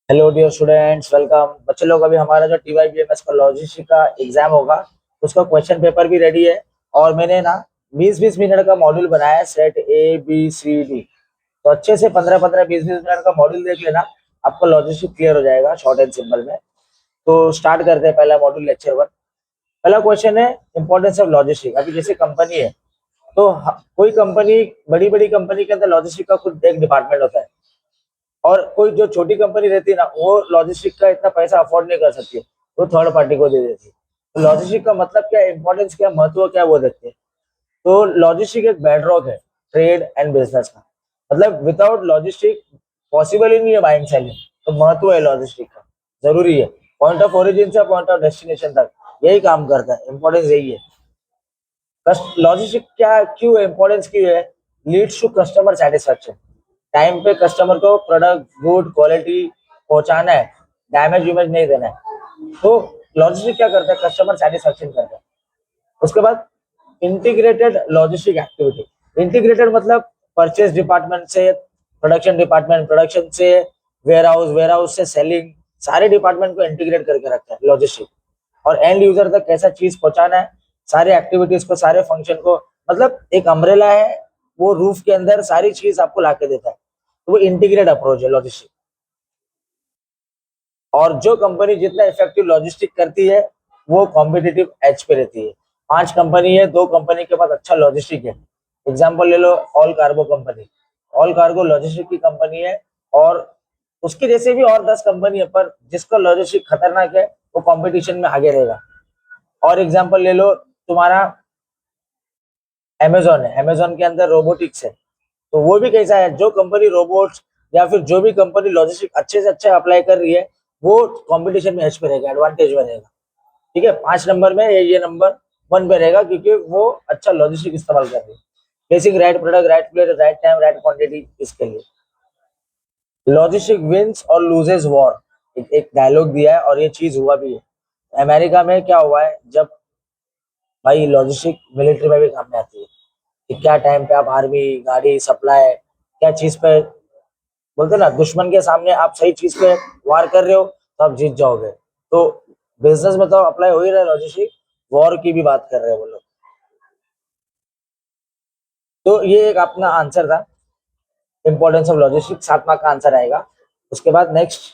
Hello dear students, welcome. बच्चे लोग, अभी हमारा जो TYBMS का लॉजिस्टिक का एग्जाम होगा उसका क्वेश्चन पेपर भी रेडी है। और मैंने ना 20-20 मिनट का मॉड्यूल बनाया है, सेट ABCD। तो अच्छे से 15-15 20-20 मिनट का मॉड्यूल देख लेना, आपका लॉजिस्टिक क्लियर हो जाएगा शॉर्ट एंड सिंपल में। तो स्टार्ट करते हैं पहला मॉड्यूल, लेक्चर 1। पहला क्वेश्चन है इंपॉर्टेंस ऑफ लॉजिस्टिक। अभी जैसे कंपनी है तो कोई कंपनी, बड़ी बड़ी कंपनी के अंदर लॉजिस्टिक का खुद एक डिपार्टमेंट होता है। और कोई जो छोटी कंपनी रहती है ना, वो लॉजिस्टिक का इतना पैसा अफोर्ड नहीं कर सकती, वो थर्ड पार्टी को दे देती है। तो लॉजिस्टिक का मतलब क्या, इंपॉर्टेंस क्या, महत्व क्या, वो देखते हैं। तो लॉजिस्टिक एक बेडरॉक है ट्रेड एंड बिजनेस का। मतलब विदाउट लॉजिस्टिक पॉसिबल ही नहीं है बाइंग सेलिंग। तो महत्व है लॉजिस्टिक का, जरूरी है। पॉइंट ऑफ ओरिजिन से पॉइंट ऑफ डेस्टिनेशन तक यही काम करता है, इंपॉर्टेंस यही है। लॉजिस्टिक क्या, क्यों इंपॉर्टेंस की है? Leads to customer satisfaction. Time पे कस्टमर को प्रोडक्ट गुड क्वालिटी पहुंचाना है, डैमेज विमेज नहीं देना है। तो लॉजिस्टिक क्या करता है, कस्टमर सेटिस्फेक्शन करता है। उसके बाद इंटीग्रेटेड लॉजिस्टिक एक्टिविटी। इंटीग्रेटेड मतलब परचेज डिपार्टमेंट से प्रोडक्शन डिपार्टमेंट, प्रोडक्शन से वेयर हाउस, वेयर हाउस से सेलिंग, सारे डिपार्टमेंट को इंटीग्रेट करके रखता है लॉजिस्टिक। और एंड यूजर तक कैसा चीज पहुंचाना है, सारे एक्टिविटीज को, सारे फंक्शन को। मतलब एक अम्ब्रेला है, वो रूफ के अंदर सारी चीज आपको लाके देता है। तो वो इंटीग्रेट अप्रोच है लॉजिस्टिक। और जो कंपनी जितना इफेक्टिव लॉजिस्टिक करती है, वो कॉम्पिटिटिव एज पे रहती है। 5 कंपनी है, 2 कंपनी के पास अच्छा लॉजिस्टिक है। एग्जाम्पल ले लो, Allcargo company. Allcargo logistic की कंपनी है। और उसके जैसे भी और 10 कंपनी है, पर जिसका लॉजिस्टिक खतरनाक है वो कंपटीशन में आगे रहेगा। और एग्जाम्पल ले लो तुम्हारा, अमेजोन है। अमेजोन के अंदर रोबोटिक्स है। तो वो भी कैसा है, जो कंपनी रोबोट्स या फिर जो भी कंपनी लॉजिस्टिक अच्छे से अच्छा अप्लाई कर रही है, वो कंपटीशन में एज पे रहेगा, एडवांटेज में रहेगा। ठीक है, 5 नंबर में ये नंबर 1 पे रहेगा, क्योंकि वो अच्छा लॉजिस्टिक इस्तेमाल कर रही है। Placing right product, right place, right time, right quantity, इसके लिए लॉजिस्टिक विंस और लूजेस वॉर। एक डायलॉग दिया है और ये चीज हुआ भी है। अमेरिका में क्या हुआ है, जब भाई लॉजिस्टिक मिलिट्री में भी काम में आती है कि क्या टाइम पे आप आर्मी, गाड़ी, सप्लाई, क्या चीज पे, बोलते ना, दुश्मन के सामने आप सही चीज पे वार कर रहे हो तो आप जीत जाओगे। तो बिजनेस में तो अप्लाई हो ही रहा है लॉजिस्टिक, वॉर की भी बात कर रहे हैं वो लोग। तो ये एक अपना आंसर था, इंपॉर्टेंस ऑफ लॉजिस्टिक। 7 मार्क का आंसर आएगा। उसके बाद नेक्स्ट,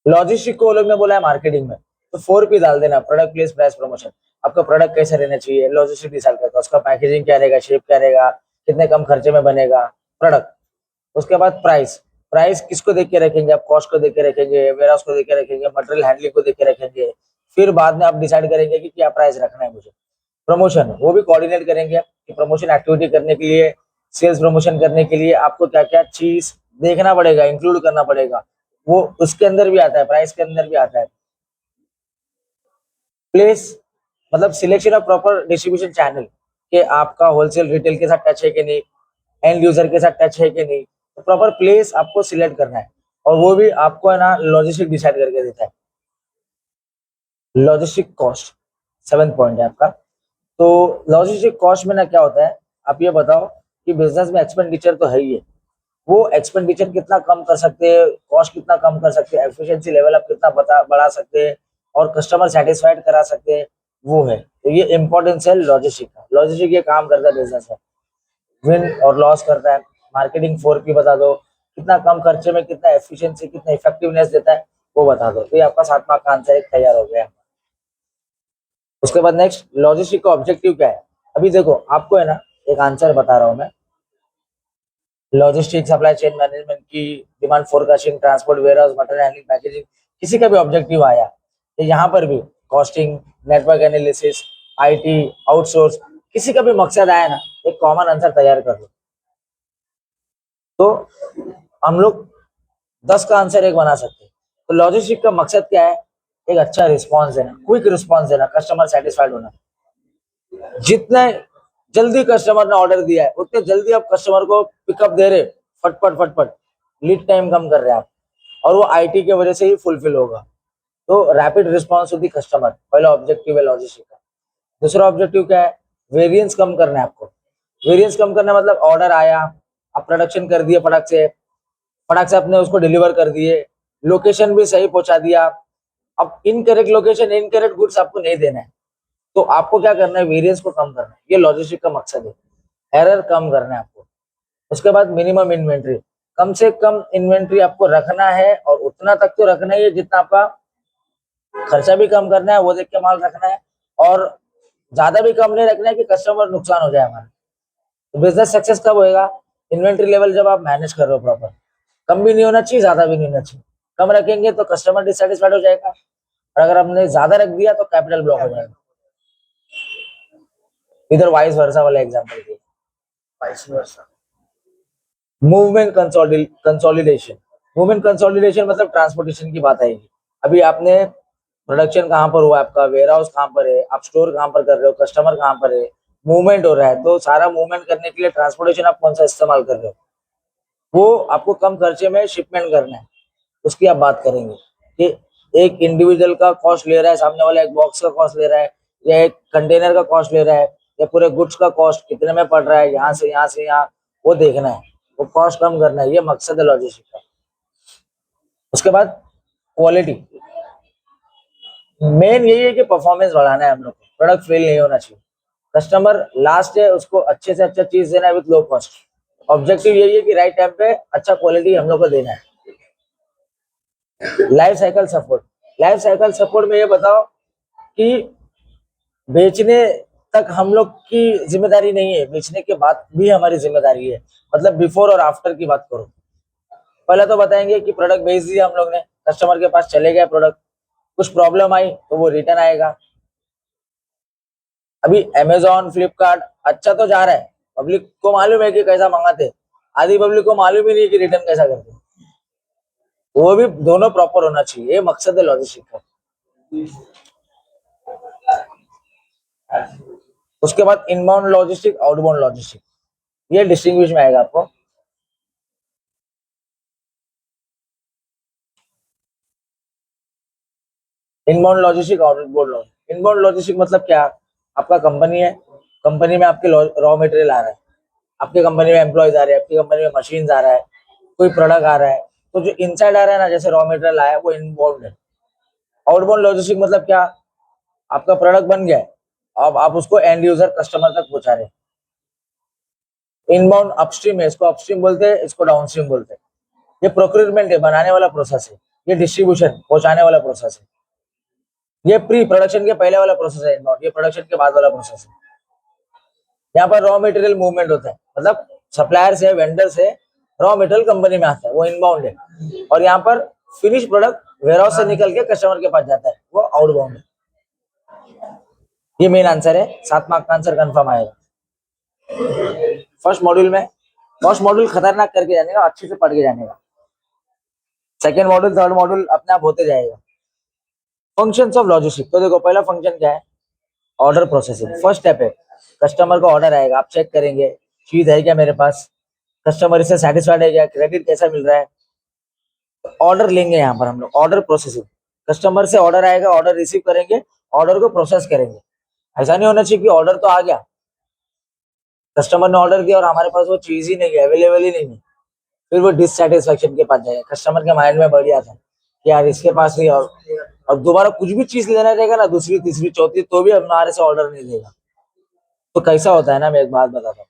लॉजिस्टिक को लोग ने बोला है मार्केटिंग में, तो 4P डाल देना, प्रोडक्ट प्लेस प्राइस प्रमोशन। आपका प्रोडक्ट कैसे रहना चाहिए, लॉजिस्टिक डिसाइड करता है। उसका पैकेजिंग क्या रहेगा, शेप क्या रहेगा, कितने कम खर्चे में बनेगा प्रोडक्ट। उसके बाद प्राइस। प्राइस किसको देख के रखेंगे आप, कॉस्ट को देख के रखेंगे, वेयरहाउस को देख के रखेंगे, मटेरियल हैंडलिंग को देख के रखेंगे। फिर बाद में आप डिसाइड करेंगे कि क्या प्राइस रखना है मुझे। प्रमोशन, वो भी कोऑर्डिनेट करेंगे कि प्रमोशन एक्टिविटी करने के लिए, सेल्स प्रमोशन करने के लिए आपको क्या क्या चीज देखना पड़ेगा, इंक्लूड करना पड़ेगा। वो उसके अंदर भी आता है, प्राइस के अंदर भी आता है। प्लेस मतलब selection of proper distribution channel, कि आपका होलसेल रिटेल के साथ टच है कि नहीं, एंड यूजर के साथ टच है कि नहीं। तो प्रॉपर प्लेस आपको सिलेक्ट करना है, और वो भी आपको है ना लॉजिस्टिक डिसाइड करके देता है। लॉजिस्टिक कॉस्ट 7th पॉइंट है आपका। तो लॉजिस्टिक कॉस्ट में ना क्या होता है, आप ये बताओ कि बिजनेस में एक्सपेंडिचर तो है ही है, वो एक्सपेंडिचर कितना कम कर सकते हैं, कॉस्ट कितना कम कर सकते हैं, एफिशिएंसी लेवल आप कितना बढ़ा सकते हैं, और कस्टमर सेटिस्फाइड करा सकते हैं, वो है। तो ये इंपॉर्टेंस है लॉजिस्टिक का। लॉजिस्टिक ये काम करता है बिजनेस में, विन और लॉस करता है। मार्केटिंग 4P बता दो, कितना कम खर्चे में कितना एफिशिएंसी, कितना इफेक्टिवनेस देता है, वो बता दो। तो ये आपका 7 मार्क का आंसर एक तैयार हो गया। उसके बाद नेक्स्ट, लॉजिस्टिक का ऑब्जेक्टिव क्या है। अभी देखो आपको है ना, एक आंसर बता रहा हूँ मैं। लॉजिस्टिक सप्लाई चेन मैनेजमेंट की, demand forecasting, transport, warehouse, material handling, packaging, किसी का भी ऑब्जेक्टिव आया तो यहाँ पर भी costing, network analysis, IT, outsource, किसी का भी मकसद आया ना, एक कॉमन आंसर तैयार कर लो। तो हम लोग 10 का आंसर एक बना सकते हैं। तो लॉजिस्टिक का मकसद क्या है, एक अच्छा रिस्पॉन्स देना, क्विक रिस्पॉन्स देना, कस्टमर सेटिस्फाइड होना। जितने जल्दी कस्टमर ने ऑर्डर दिया है, उतने जल्दी आप कस्टमर को पिकअप दे रहे, फटफट फटफट, लीड टाइम कम कर रहे हैं आप, और वो IT की वजह से ही फुलफिल होगा। तो rapid response to the customer पहला ऑब्जेक्टिव है लॉजिस्टिक का। दूसरा ऑब्जेक्टिव क्या है, वेरिएंस कम करना है आपको। वेरिएंस कम करना मतलब ऑर्डर आया, आप प्रोडक्शन कर दिए फटक से, फटाक से आपने उसको डिलीवर कर दिए, लोकेशन भी सही पहुंचा दिया। अब इनकरेक्ट लोकेशन, इनकरेक्ट गुड्स आपको नहीं देना है, तो आपको क्या करना है, वेरिएंस को कम करना है। ये लॉजिस्टिक का मकसद है, एरर कम करना है आपको। उसके बाद मिनिमम इन्वेंट्री, कम से कम इन्वेंट्री आपको रखना है, और उतना तक तो रखना ही है जितना आपका खर्चा भी कम करना है, वो देख के माल रखना है, और ज्यादा भी कम नहीं रखना है कि कस्टमर नुकसान हो जाए हमारा। तो बिजनेस सक्सेस कब होएगा, इन्वेंट्री लेवल जब आप मैनेज कर रहे हो प्रॉपर। कम भी नहीं होना चाहिए, ज्यादा भी नहीं होना चाहिए। कम रखेंगे तो कस्टमर डिससेटिस्फाइड हो जाएगा, और अगर हमने ज्यादा रख दिया तो कैपिटल ब्लॉक हो जाएगा। इधर वाइस वर्सा वाला एग्जांपल दिया, vice versa. Movement consolidation, movement consolidation मतलब ट्रांसपोर्टेशन की बात आएगी। अभी आपने प्रोडक्शन कहाँ पर हुआ, आपका वेयर हाउस कहाँ पर है, आप स्टोर कहाँ पर कर रहे हो, कस्टमर कहाँ पर है, मूवमेंट हो रहा है, तो सारा मूवमेंट करने के लिए ट्रांसपोर्टेशन आप कौन सा इस्तेमाल कर रहे हो, वो आपको कम खर्चे में शिपमेंट करना है, उसकी आप बात करेंगे कि एक इंडिविजुअल का कॉस्ट ले रहा है, सामने वाला एक बॉक्स का कॉस्ट ले रहा है, या एक कंटेनर का कॉस्ट ले रहा है, या पूरे गुड्स का कॉस्ट कितने में पड़ रहा है, यहाँ से यहाँ से यहाँ, वो देखना है, वो कॉस्ट कम करना है। ये मकसद है लॉजिस्टिक का। उसके बाद क्वालिटी, मेन यही है कि परफॉर्मेंस बढ़ाना है हम लोग को, प्रोडक्ट फेल नहीं होना चाहिए। कस्टमर लास्ट है, उसको अच्छे से अच्छा चीज देना है विद लो कॉस्ट। ऑब्जेक्टिव यही है कि राइट टाइम पे अच्छा क्वालिटी हम लोग को देना है। Life cycle support, life cycle support में ये बताओ कि बेचने तक हम लोग की जिम्मेदारी नहीं है, बेचने के बाद भी हमारी जिम्मेदारी है। मतलब बिफोर और आफ्टर की बात करो, पहले तो बताएंगे कि प्रोडक्ट भेज दिया हम लोग ने, कस्टमर के पास चले गए प्रोडक्ट, कुछ प्रॉब्लम आई तो वो रिटर्न आएगा। अभी अमेजोन फ्लिपकार्ट अच्छा तो जा रहा है, पब्लिक को मालूम है कि कैसा मंगाते, आधी पब्लिक को मालूम ही नहीं कि रिटर्न कैसा करते। वो भी दोनों प्रॉपर होना चाहिए, ये मकसद है लॉजिस्टिक का। उसके बाद इनबाउंड लॉजिस्टिक, आउटबाउंड लॉजिस्टिक, ये डिस्टिंग्विश में आएगा आपको। Inbound logistic, outbound logistic. Inbound logistic मतलब क्या, आपका कंपनी है, कंपनी में आपके रॉ मटेरियल आ रहा है, आपकी कंपनी में एम्प्लॉयज आ रहे हैं, आपकी कंपनी में मशीन आ रहा है, कोई प्रोडक्ट आ रहा है, तो जो इनसाइड आ रहा है ना, जैसे रॉ मटेरियल आया, वो इनबाउंड है। आउटबाउंड लॉजिस्टिक मतलब क्या, आपका प्रोडक्ट बन गया है, अब आप उसको एंड यूजर कस्टमर तक पहुंचा रहे हैं। इनबाउंड अपस्ट्रीम है, इसको अपस्ट्रीम बोलते हैं, इसको डाउनस्ट्रीम बोलते हैं। ये प्रोक्यूरमेंट है, बनाने वाला प्रोसेस है। ये डिस्ट्रीब्यूशन, पहुंचाने वाला प्रोसेस है। ये प्री प्रोडक्शन के पहले वाला प्रोसेस है इनबाउंड, ये प्रोडक्शन के बाद वाला प्रोसेस है। यहाँ पर रॉ मटेरियल मूवमेंट होता है, मतलब सप्लायर से, वेंडर से रॉ मटेरियल कंपनी में आता है, वो इनबाउंड है। और यहाँ पर फिनिश प्रोडक्ट वेयरहाउस से निकल के कस्टमर के पास जाता है, वो आउटबाउंड है। ये मेन आंसर है, 7 मार्क का आंसर कंफर्म आएगा फर्स्ट मॉड्यूल में। फर्स्ट मॉड्यूल खतरनाक करके जाने का, अच्छे से पढ़ के जाने का। सेकेंड मॉड्यूल, थर्ड मॉड्यूल अपने आप होते जाएगा। फंक्शंस ऑफ लॉजिस्टिक, तो देखो पहला फंक्शन क्या है, ऑर्डर प्रोसेसिंग। फर्स्ट स्टेप है, कस्टमर का ऑर्डर आएगा, आप चेक करेंगे चीज है क्या मेरे पास, कस्टमर इससे सेटिस्फाइड है क्या, क्रेडिट कैसा मिल रहा है, ऑर्डर लेंगे। यहाँ पर हम लोग ऑर्डर प्रोसेसिंग, कस्टमर से ऑर्डर आएगा, ऑर्डर रिसीव करेंगे, ऑर्डर को प्रोसेस करेंगे। ऐसा नहीं होना चाहिए कि ऑर्डर तो आ गया, कस्टमर ने ऑर्डर दिया और हमारे पास वो चीज ही नहीं है, अवेलेबल ही नहीं है, फिर वो डिससेटिस्फेक्शन के पास जाएगा। कस्टमर के माइंड में बढ़िया था कि यार इसके पास नहीं, और दोबारा कुछ भी चीज लेना रहेगा ना, दूसरी तीसरी चौथी, तो भी हमारे से ऑर्डर नहीं देगा। तो कैसा होता है ना, मैं एक बात बताता हूँ।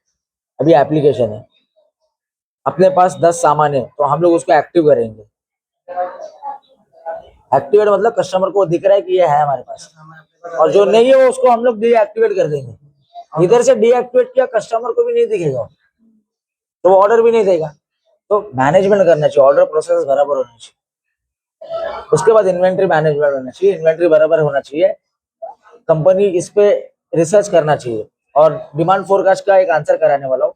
अभी एप्लीकेशन है, अपने पास 10 सामान है, तो हम लोग उसको एक्टिव करेंगे। एक्टिवेट मतलब कस्टमर को दिख रहा है कि ये है हमारे पास, और जो नहीं है वो उसको हम लोग डीएक्टिवेट कर देंगे। इधर से डीएक्टिवेट किया, कस्टमर को भी नहीं दिखेगा, तो वो ऑर्डर भी नहीं देगा। तो मैनेजमेंट करना चाहिए, ऑर्डर प्रोसेस बराबर होना चाहिए। उसके बाद इन्वेंट्री मैनेजमेंट होना चाहिए, इन्वेंट्री बराबर होना चाहिए, कंपनी इस पे रिसर्च करना चाहिए। और डिमांड फोरकास्ट का एक आंसर कराने वाला हूँ,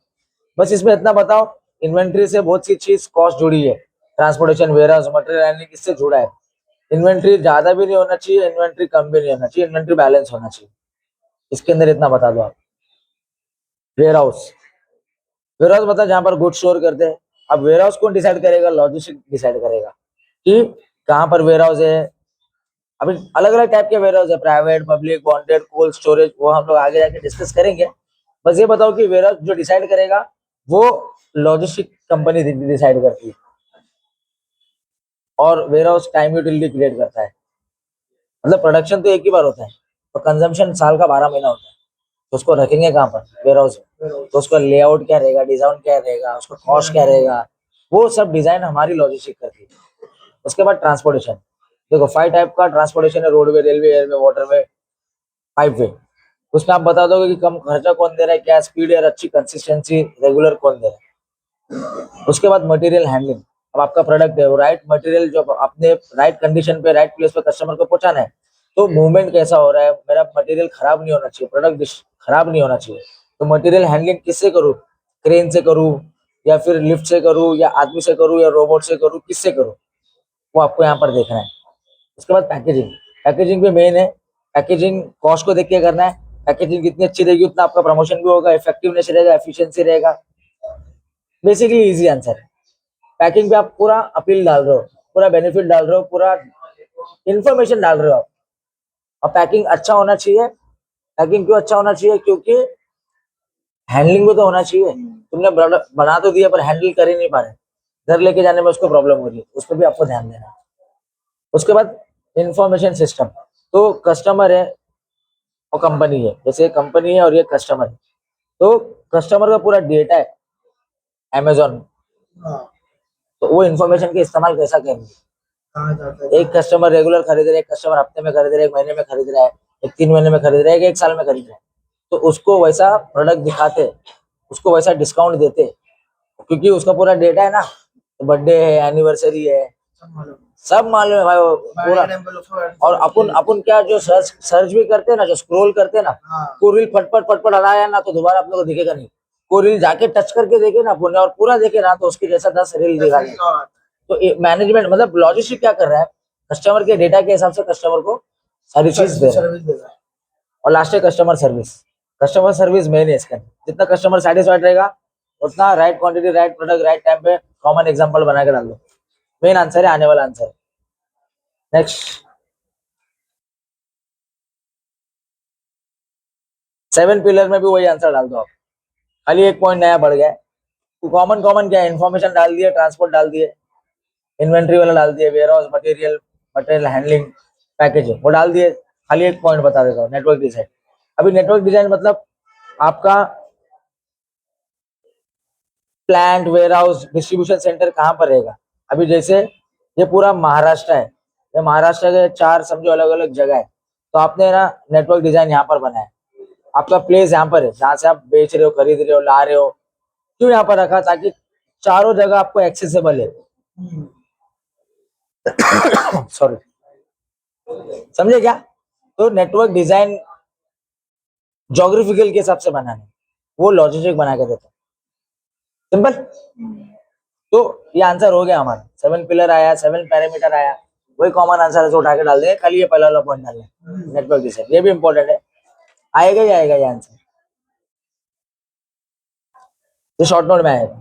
बस इसमें इतना बताओ, इन्वेंट्री से बहुत सी चीज कॉस्ट जुड़ी है, ट्रांसपोर्टेशन, वेयरहाउस, मटेरियल हैंडलिंग, इससे जुड़ा है। इन्वेंट्री ज्यादा भी नहीं होना चाहिए, इन्वेंट्री कम भी नहीं होना चाहिए, इन्वेंट्री बैलेंस होना चाहिए। इसके अंदर इतना बता दो आप। वेयरहाउस, वेयरहाउस मतलब जहां पर गुड्स स्टोर करते हैं। अब वेयरहाउस कौन डिसाइड करेगा, लॉजिस्टिक डिसाइड करेगा कि कहाँ पर वेयरहाउस है। अभी अलग अलग टाइप के वेयरहाउस है, private, public, wanted, cold storage, वो हम लोग आगे जाके डिस्कस करेंगे। बस ये बताओ कि वेयरहाउस जो डिसाइड करेगा वो लॉजिस्टिक कंपनी डिसाइड करती है। और warehouse time utility create करता है। मतलब प्रोडक्शन तो एक ही बार होता है और कंजम्पशन साल का 12 महीना होता है। तो उसको रखेंगे कहाँ पर, वेयर हाउस में। तो उसका लेआउट क्या रहेगा, डिजाइन क्या रहेगा, उसका कॉस्ट क्या रहेगा, वो सब डिजाइन हमारी लॉजिस्टिक करती है। उसके बाद ट्रांसपोर्टेशन, देखो 5 टाइप का ट्रांसपोर्टेशन है, रोडवे, रेलवे, एयरवे, वाटरवे, पाइपवे। उसमें आप बता दोगे कि कम खर्चा कौन दे रहा है, क्या स्पीड है, अच्छी कंसिस्टेंसी, रेगुलर कौन दे रहा है। उसके बाद मटेरियल हैंडलिंग, अब आपका प्रोडक्ट है वो राइट मटेरियल जो अपने राइट कंडीशन पे राइट प्लेस पे कस्टमर को पहुंचाना है। तो मूवमेंट कैसा हो रहा है, मेरा मटेरियल खराब नहीं होना चाहिए, प्रोडक्ट खराब नहीं होना चाहिए। तो मटेरियल हैंडलिंग किससे करूँ, क्रेन से करूँ या फिर लिफ्ट से करूँ या आदमी से करूँ या रोबोट से करूँ, किससे करूँ, वो आपको यहाँ पर देखना है। उसके बाद पैकेजिंग, पैकेजिंग भी मेन है। पैकेजिंग कॉस्ट को देख के करना है। पैकेजिंग जितनी अच्छी रहेगी उतना आपका प्रमोशन भी होगा, इफेक्टिवनेस रहेगा, एफिशिएंसी रहेगा। बेसिकली इजी आंसर है। पैकिंग पे आप पूरा अपील डाल रहे हो, पूरा बेनिफिट डाल रहे हो, पूरा इंफॉर्मेशन डाल रहे हो आप। और पैकिंग अच्छा होना चाहिए। पैकिंग क्यों अच्छा होना चाहिए, क्योंकि हैंडलिंग भी तो होना चाहिए। तुमने बना तो दिया पर हैंडल कर ही नहीं पा रहे, घर लेके जाने में उसको प्रॉब्लम हो रही है, उस पर भी आपको ध्यान देना है। उसके बाद इंफॉर्मेशन सिस्टम, तो कस्टमर है और कंपनी है, जैसे कंपनी है और ये कस्टमर है। तो कस्टमर का पूरा डेटा है अमेजोन, तो वो इन्फॉर्मेशन के इस्तेमाल कैसा करेंगे। एक कस्टमर रेगुलर खरीद रहा है, एक कस्टमर हफ्ते में खरीद रहा है, एक महीने में खरीद रहा है, एक 3 महीने में खरीद रहा है, एक साल में खरीद रहा है। तो उसको वैसा प्रोडक्ट दिखाते, उसको वैसा डिस्काउंट देते, क्योंकि उसका पूरा डेटा है ना। तो बर्थडे है, एनिवर्सरी है, सब मालूम है भाई वो पूरा। और अपन अपन क्या जो सर्च सर्च भी करते हैं ना, जो स्क्रॉल करते हैं ना, को रील फटफट फटफट हटाया ना तो दोबारा आप लोग को दिखेगा नहीं। को रील जाके टच करके देखे ना पुण्य और पूरा देखे ना, तो उसकी जैसा 10 रील दिखा दे। तो मैनेजमेंट मतलब लॉजिस्टिक क्या कर रहा है, कस्टमर के डेटा के हिसाब से कस्टमर को सारी चीज दे रहा है। और लास्ट है customer service. Customer service main है इसका। जितना कस्टमर सेटिस्फाइड रहेगा उतना right quantity, right product, right time पे। कॉमन एग्जांपल बना के डाल दो, मेन आंसर है, आने वाला आंसर। नेक्स्ट 7 पिलर में भी वही आंसर डाल दो आप, खाली एक पॉइंट नया बढ़ गया है। तो कॉमन कॉमन क्या है, इन्फॉर्मेशन डाल दिए, ट्रांसपोर्ट डाल दिए, इन्वेंट्री वाला डाल दिए, warehouse, material, material handling, packaging, वो डाल दिए। खाली एक पॉइंट बता देता हूँ, नेटवर्क डिजाइन। अभी नेटवर्क डिजाइन मतलब आपका plant, warehouse, distribution centre कहाँ पर रहेगा। अभी जैसे ये पूरा महाराष्ट्र है, ये महाराष्ट्र के 4 समझो अलग अलग जगह है। तो आपने ना नेटवर्क डिजाइन यहाँ पर बनाया, आपका प्लेस यहाँ पर है जहाँ से आप बेच रहे हो, खरीद रहे हो, ला रहे हो। क्यों यहाँ पर रखा, ताकि चारों जगह आपको एक्सेसिबल है। सॉरी, समझे क्या। तो नेटवर्क डिजाइन जोग्राफिकल के हिसाब से बनाना, वो लॉजिस्टिक बना के देता है। सिंपल। तो ये आंसर हो गया हमारा, 7 पिलर आया, 7 पैरामीटर आया, वही कॉमन आंसर है, उठा के डाल देंगे। खाली ये पहला वाला पॉइंट डालना है, नेटवर्क डिजाइन, ये भी इंपॉर्टेंट है। आएगा ही आएगा ये आंसर, ये शॉर्ट नोट में आएगा।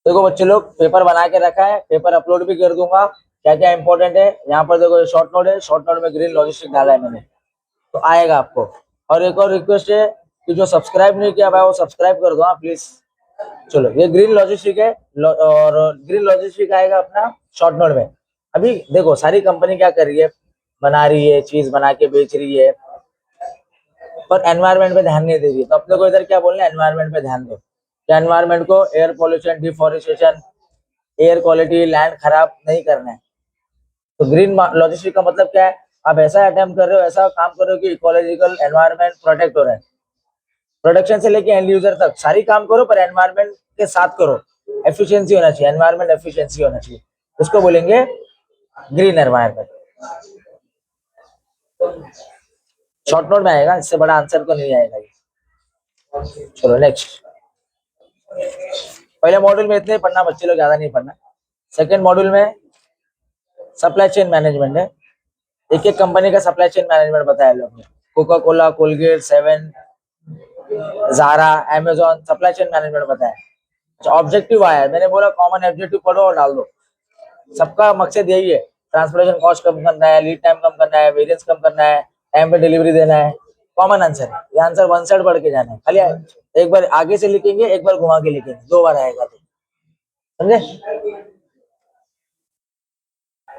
देखो बच्चे लोग, पेपर बना के रखा है, पेपर अपलोड भी कर दूंगा, क्या क्या इंपॉर्टेंट है यहाँ पर देखो। ये शॉर्ट नोट है, शॉर्ट नोट में ग्रीन लॉजिस्टिक डाला है मैंने, तो आएगा आपको। और एक और रिक्वेस्ट है कि जो सब्सक्राइब नहीं किया भाई वो सब्सक्राइब कर दो, हाँ प्लीज। चलो ये ग्रीन लॉजिस्टिक है, और ग्रीन लॉजिस्टिक आएगा अपना शॉर्ट नोट में। अभी देखो सारी कंपनी क्या कर रही है, बना रही है, चीज बना के बेच रही है, पर एनवायरमेंट पे ध्यान नहीं दे रही है। तो अपने को इधर क्या बोलना है, एनवायरमेंट पे ध्यान दो। क्या एनवायरमेंट को air pollution, deforestation, air quality, land खराब नहीं करना है। तो ग्रीन लॉजिस्टिक का मतलब क्या है, आप ऐसा अटेम्प्ट कर रहे हो, ऐसा काम कर रहे हो कि इकोलॉजिकल एनवायरमेंट प्रोटेक्ट हो रहा है। प्रोडक्शन से लेके एंड यूजर तक सारी काम करो, पर एनवायरमेंट के साथ करो। एफिशिएंसी होना चाहिए, एनवायरमेंट एफिशिएंसी होना चाहिए, उसको बोलेंगे ग्रीन एनवायरमेंट। शॉर्ट नोट में आएगा, इससे बड़ा आंसर तो नहीं आएगा ये। चलो नेक्स्ट। पहले मॉड्यूल में इतने पढ़ना बच्चे लोग, ज्यादा नहीं पढ़ना। सेकेंड मॉड्यूल में सप्लाई चेन मैनेजमेंट है। एक एक कंपनी का सप्लाई चेन मैनेजमेंट बताया लोग ने, Coca Cola, Colgate, 7, Zara, Amazon, supply chain management बताया। अच्छा ऑब्जेक्टिव आया, मैंने बोला कॉमन ऑब्जेक्टिव पढ़ो और डाल दो। सबका मकसद यही है, ट्रांसपोर्टेशन कॉस्ट कम करना है, लीड टाइम कम करना है, वेरिएंस कम करना है, टाइम पे डिलीवरी देना है। कॉमन आंसर है ये, आंसर वन साइड पढ़ के जाना है। खाली एक बार आगे से लिखेंगे, एक बार घुमा के लिखेंगे, 2 बार आएगा तो, समझे।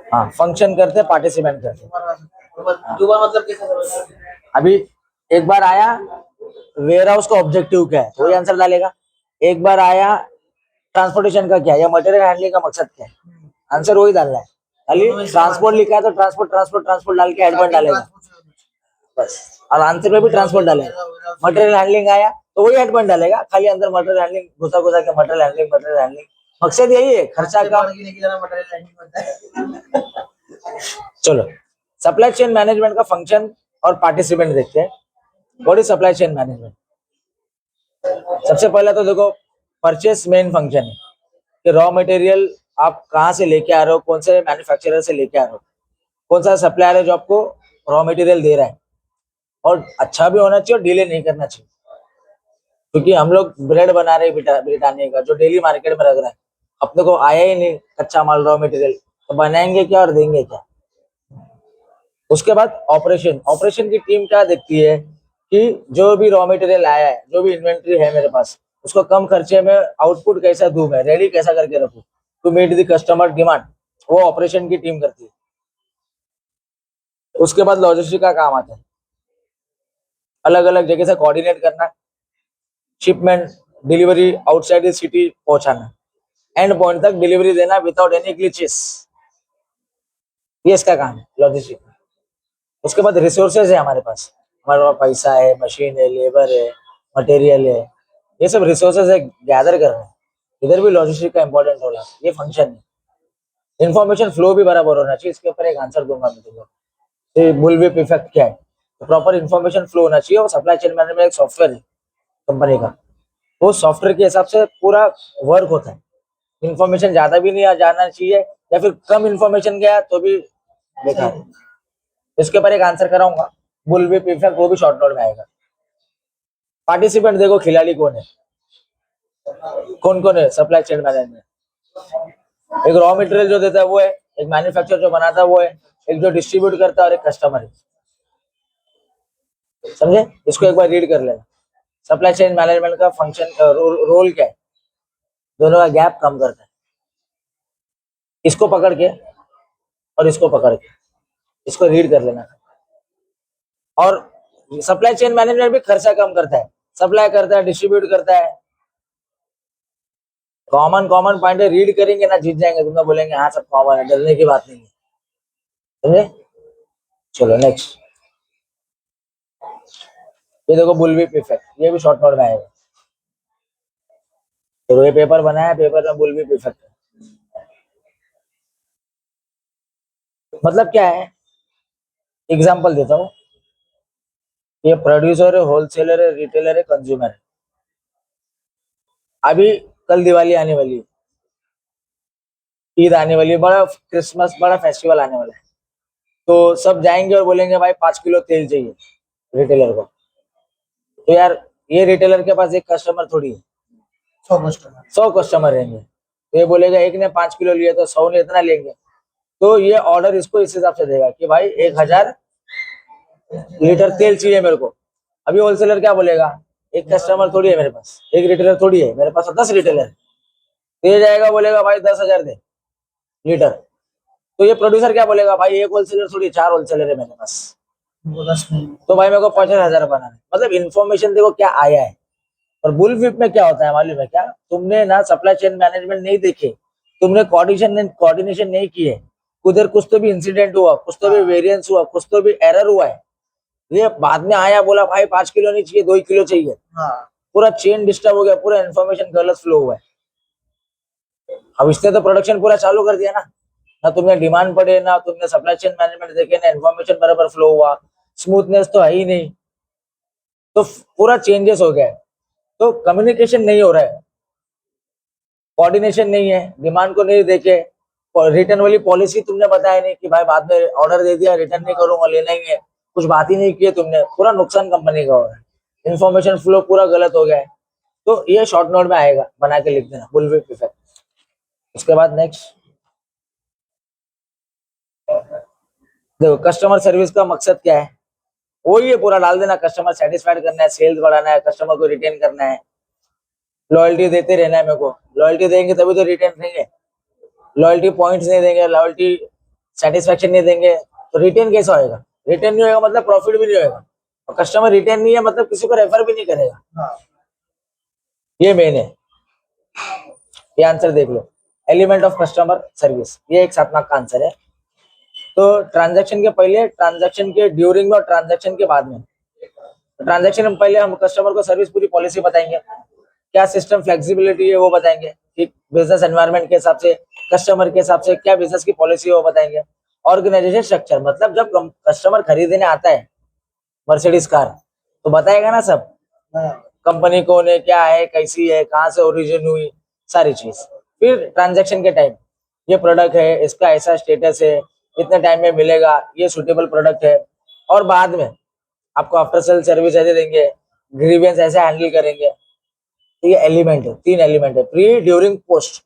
हाँ, फंक्शन करते पार्टिसिपेंट करते। दोबारा मतलब कैसे करोगे? अभी एक बार आया वेयर हाउस का ऑब्जेक्टिव क्या है वही आंसर डालेगा। एक बार आया ट्रांसपोर्टेशन का क्या है या मटेरियल हैंडलिंग का मकसद क्या है, आंसर वही डालना है। खाली ट्रांसपोर्ट लिखा है तो ट्रांसपोर्ट ट्रांसपोर्ट ट्रांसपोर्ट डाल के एड वन डालेगा बस। और आंसर में भी ट्रांसपोर्ट डालेगा। मटेरियल हैंडलिंग आया तो वही हेड पॉइंट डालेगा, खाली अंदर मटेरियल हैंडलिंग घुसा घुसा के मटेरियल हैंडलिंग मटेरियल हैंडलिंग। मकसद यही है, खर्चा कम। चलो सप्लाई चेन मैनेजमेंट का फंक्शन और पार्टिसिपेंट देखते हैं। What is supply chain management? सबसे पहले तो देखो परचेस मेन फंक्शन है कि रॉ मटेरियल आप कहाँ से लेके आ रहे हो, कौन से मैन्युफैक्चरर से लेके आ रहे हो, कौन सा सप्लायर है जो आपको रॉ मटेरियल दे रहा है, और अच्छा भी होना चाहिए और डिले नहीं करना चाहिए। क्योंकि हम लोग ब्रेड बना रहे हैं ब्रिटानिया का जो डेली मार्केट में लग रहा है, अपने को आया ही नहीं कच्चा माल रॉ मटेरियल, तो बनाएंगे क्या और देंगे क्या। उसके बाद ऑपरेशन, ऑपरेशन की टीम क्या देखती है कि जो भी रॉ मटेरियल आया है, जो भी इन्वेंट्री है मेरे पास, उसको कम खर्चे में आउटपुट कैसा दूं, मैं रेडी कैसा करके रखूं to meet the customer demand, वो ऑपरेशन की टीम करती है। उसके बाद लॉजिस्टिक का काम आता है, अलग अलग जगह से कोऑर्डिनेट करना, shipment delivery outside the city पहुंचाना, एंड पॉइंट तक डिलीवरी देना विदाउट एनी ग्लिचेस, ये इसका काम है लॉजिस्टिक। उसके बाद रिसोर्सेज है हमारे पास, हमारे पास पैसा है, मशीन है, लेबर है, मटेरियल है, ये सब रिसोर्सेज है गैदर करना है। इधर भी लॉजिस्टिक का इंपॉर्टेंट रोल है, ये फंक्शन है। इन्फॉर्मेशन फ्लो भी बराबर होना चाहिए, इसके ऊपर एक आंसर दूंगा मैं तुमको। बुलविप इफेक्ट क्या है, तो प्रॉपर इन्फॉर्मेशन फ्लो होना चाहिए। और सप्लाई चेन मैनेजमेंट एक सॉफ्टवेयर है कंपनी का, वो सॉफ्टवेयर के हिसाब से पूरा वर्क होता है। इन्फॉर्मेशन ज्यादा भी नहीं जाना चाहिए या फिर कम इन्फॉर्मेशन गया तो भी बेकार है। इसके ऊपर एक आंसर कराऊंगा, बुलविप इफेक्ट, वो भी शॉर्ट नोट में आएगा। पार्टिसिपेंट देखो खिलाड़ी कौन है, कौन कौन है सप्लाई चेन मैनेजमेंट। एक रॉ मटेरियल जो देता है वो है, एक मैन्युफैक्चरर जो बनाता है वो है, एक जो डिस्ट्रीब्यूट करता है और एक कस्टमर है। समझे? इसको एक बार रीड कर लेना। सप्लाई चेन मैनेजमेंट का फंक्शन रोल क्या है, दोनों का गैप कम करता है। इसको पकड़ के और इसको पकड़ के इसको रीड कर लेना। और सप्लाई चेन मैनेजमेंट भी खर्चा कम करता है, सप्लाई करता है, डिस्ट्रीब्यूट करता है। कॉमन कॉमन पॉइंट रीड करेंगे ना, जीत जाएंगे। तुम बोलेंगे हाँ सब कॉमन है, डरने की बात नहीं है। समझे? चलो नेक्स्ट, ये देखो बुलविप इफेक्ट, ये भी शॉर्ट नोट में आएगा। तो ये पेपर बनाया, पेपर में बुलविप इफेक्ट मतलब क्या है, एग्जांपल देता हूँ। ये प्रोड्यूसर है, होलसेलर है, रिटेलर है, कंज्यूमर है। अभी कल दिवाली आने वाली है, ईद आने वाली है, बड़ा क्रिसमस, बड़ा फेस्टिवल आने वाला है। तो सब जाएंगे और बोलेंगे भाई 5 किलो तेल चाहिए रिटेलर को। तो यार ये रिटेलर के पास एक कस्टमर थोड़ी है, 100 कस्टमर रहेंगे। तो ये बोलेगा एक ने 5 किलो लिया तो 100 ने इतना लेंगे। तो ये ऑर्डर इसको इस हिसाब से देगा कि भाई 1000 लीटर तेल चाहिए मेरे को। अभी होलसेलर क्या बोलेगा, एक कस्टमर थोड़ी है मेरे पास, एक रिटेलर थोड़ी है मेरे पास, तो 10 रिटेलर। तो ये जाएगा बोलेगा भाई 10,000 दे लीटर। तो ये प्रोड्यूसर क्या बोलेगा, भाई एक होलसेलर थोड़ी, 4 होलसेलर है मेरे पास, तो भाई मेरे को 50,000 बनाना है। मतलब इन्फॉर्मेशन देखो क्या आया है। और बुलविप में क्या होता है मालूम है क्या, तुमने ना सप्लाई चेन मैनेजमेंट नहीं देखे, तुमने कोऑर्डिनेशन नहीं की है, उधर कुछ तो भी इंसिडेंट हुआ, कुछ तो भी वेरिएंस हुआ, कुछ तो भी एरर हुआ है। ये बाद में आया बोला भाई 5 किलो नहीं चाहिए, 2 किलो चाहिए। पूरा चेन डिस्टर्ब हो गया, पूरा इन्फॉर्मेशन गलत फ्लो हुआ है। अब इसने तो प्रोडक्शन पूरा चालू कर दिया ना, ना तुमने डिमांड पड़े, ना तुमने सप्लाई चेन मैनेजमेंट देखे, ना इन्फॉर्मेशन बराबर फ्लो हुआ, स्मूथनेस तो है ही नहीं। तो पूरा चेंजेस हो गया है। तो कम्युनिकेशन नहीं हो रहा है, कोऑर्डिनेशन नहीं है, डिमांड को नहीं देखे, रिटर्न वाली पॉलिसी तुमने बताया नहीं कि भाई बाद में ऑर्डर दे दिया रिटर्न नहीं करूंगा, लेना ही है, कुछ बात ही नहीं की है तुमने, पूरा नुकसान कंपनी का हो रहा है। इन्फॉर्मेशन फ्लो पूरा गलत हो गया है। तो ये शॉर्ट नोट में आएगा, बना के लिख देना, बुलविप इफेक्ट। उसके बाद नेक्स्ट देखो, कस्टमर सर्विस का मकसद क्या है, वो ये पूरा डाल देना। कस्टमर सेटिस्फाइड करना है, सेल्स बढ़ाना है, कस्टमर को रिटेन करना है, लॉयल्टी देते रहना है। मेरे को लॉयल्टी देंगे तभी तो रिटेन देंगे, लॉयल्टी पॉइंट्स नहीं देंगे, लॉयल्टी सेटिस्फेक्शन नहीं देंगे तो रिटेन कैसे होएगा? रिटेन नहीं होगा मतलब प्रॉफिट भी नहीं होगा, और कस्टमर रिटेन नहीं है मतलब किसी को रेफर भी नहीं करेगा। हाँ ये मेन है। ये आंसर देख लो, एलिमेंट ऑफ कस्टमर सर्विस, ये एक 7 मार्क का आंसर है। तो ट्रांजैक्शन के पहले, ट्रांजैक्शन के ड्यूरिंग में और ट्रांजैक्शन के बाद में। ट्रांजैक्शन में पहले हम कस्टमर को सर्विस पूरी पॉलिसी बताएंगे, क्या सिस्टम फ्लेक्सिबिलिटी है वो बताएंगे, कि बिजनेस एनवायरनमेंट के हिसाब से, कस्टमर के हिसाब से क्या बिजनेस की पॉलिसी है वो बताएंगे। ऑर्गेनाइजेशन स्ट्रक्चर, मतलब जब कस्टमर खरीदने आता है मर्सिडीज कार तो बताएगा ना सब, हाँ कंपनी कौन है, क्या है, कैसी है, कहाँ से ओरिजिन हुई, सारी चीज। फिर ट्रांजैक्शन के टाइम, ये प्रोडक्ट है, इसका ऐसा स्टेटस है, इतने टाइम में मिलेगा, ये सुटेबल प्रोडक्ट है। और बाद में आपको आफ्टर सेल सर्विस ऐसे देंगे, ग्रीवेंस ऐसे हैंडल करेंगे। तो ये एलिमेंट है, 3 एलिमेंट है, प्री, ड्यूरिंग, पोस्ट।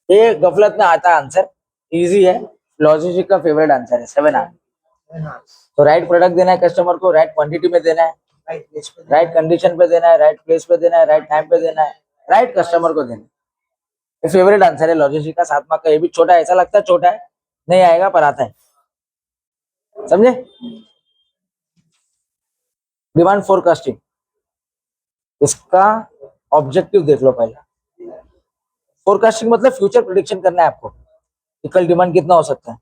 ये गफलत में आता है आंसर, इजी है, लॉजिस्टिक का फेवरेट आंसर है 7 आर। तो राइट प्रोडक्ट देना है कस्टमर को, राइट क्वांटिटी में देना है, राइट कंडीशन पे देना है, राइट प्लेस पे देना है, राइट टाइम पे देना है, राइट कस्टमर को देना है। ये फेवरेट आंसर है लॉजिस्टिक का 7 मार्क का। ये भी छोटा है, ऐसा लगता है छोटा है, नहीं आएगा पर आता है, समझे? डिमांड फोरकास्टिंग, इसका ऑब्जेक्टिव देख लो पहले। फोरकास्टिंग मतलब फ्यूचर प्रिडिक्शन करना है आपको, कि कल डिमांड कितना हो सकता है,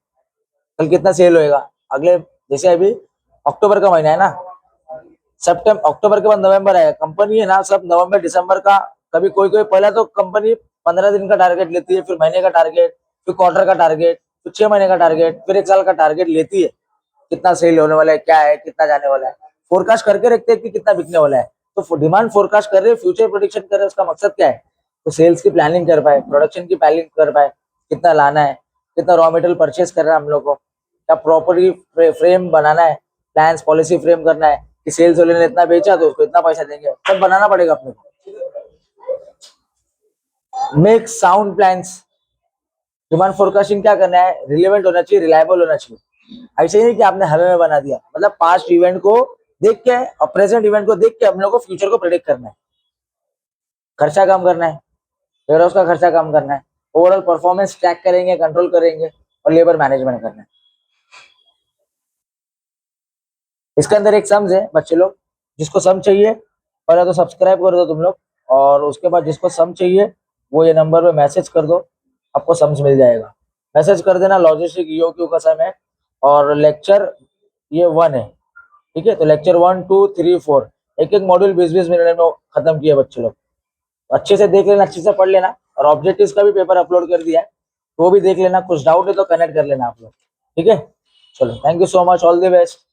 कल कितना सेल होएगा अगले, जैसे अभी अक्टूबर का महीना है ना, सितंबर अक्टूबर के बाद नवंबर आएगा, कंपनी है ना सब नवंबर दिसंबर का, कभी कोई कोई पहला तो कंपनी 15 दिन का टारगेट लेती है, फिर महीने का टारगेट, फिर क्वार्टर का टारगेट, फिर 6 महीने का टारगेट, फिर 1 साल का टारगेट लेती है, कितना सेल होने वाला है, क्या है, कितना जाने वाला है, फोरकास्ट करके रखते हैं कि कितना बिकने वाला है। तो डिमांड फोरकास्ट कर रहे हैं, फ्यूचर प्रोडिक्शन कर रहे हैं, उसका मकसद क्या है? तो सेल्स की प्लानिंग कर पाए, प्रोडक्शन की प्लानिंग कर पाए, कितना लाना है, कितना रॉ मटेरियल परचेस कर रहा है हम लोग को, क्या प्रॉपर्टी फ्रेम बनाना है, प्लान्स पॉलिसी फ्रेम करना है, कि सेल्स वाले ने इतना बेचा तो उसको इतना पैसा देंगे, सब बनाना पड़ेगा अपने को। Make sound plans, demand forecasting क्या करना है, रिलेवेंट होना चाहिए, रिलायबल होना चाहिए। ऐसे ही नहीं कि आपने हवा में बना दिया, मतलब पास्ट इवेंट को देख के और प्रेजेंट इवेंट को देख के हम लोग को फ्यूचर को प्रेडिक्ट करना है। खर्चा कम करना है, वेयरहाउस का खर्चा कम करना है, ओवरऑल परफॉर्मेंस ट्रैक करेंगे, कंट्रोल करेंगे, और लेबर मैनेजमेंट करना है। इसके अंदर एक सम्स है बच्चे लोग, जिसको सम चाहिए पहले तो सब्सक्राइब कर दो तुम लोग, और उसके बाद जिसको सम चाहिए वो ये नंबर पे मैसेज कर दो, आपको सम्स मिल जाएगा। मैसेज कर देना लॉजिस्टिक ईओक्यू का सम है, और लेक्चर ये 1 है, ठीक है? तो लेक्चर 1 2 3 4 एक एक मॉड्यूल 20-20 मिनट में खत्म किए बच्चे लोग। तो अच्छे से देख लेना, अच्छे से पढ़ लेना, और ऑब्जेक्टिव्स का भी पेपर अपलोड कर दिया है, तो वो भी देख लेना, कुछ डाउट है तो कनेक्ट कर लेना आप लोग, ठीक है? चलो, thank you so much, all the best.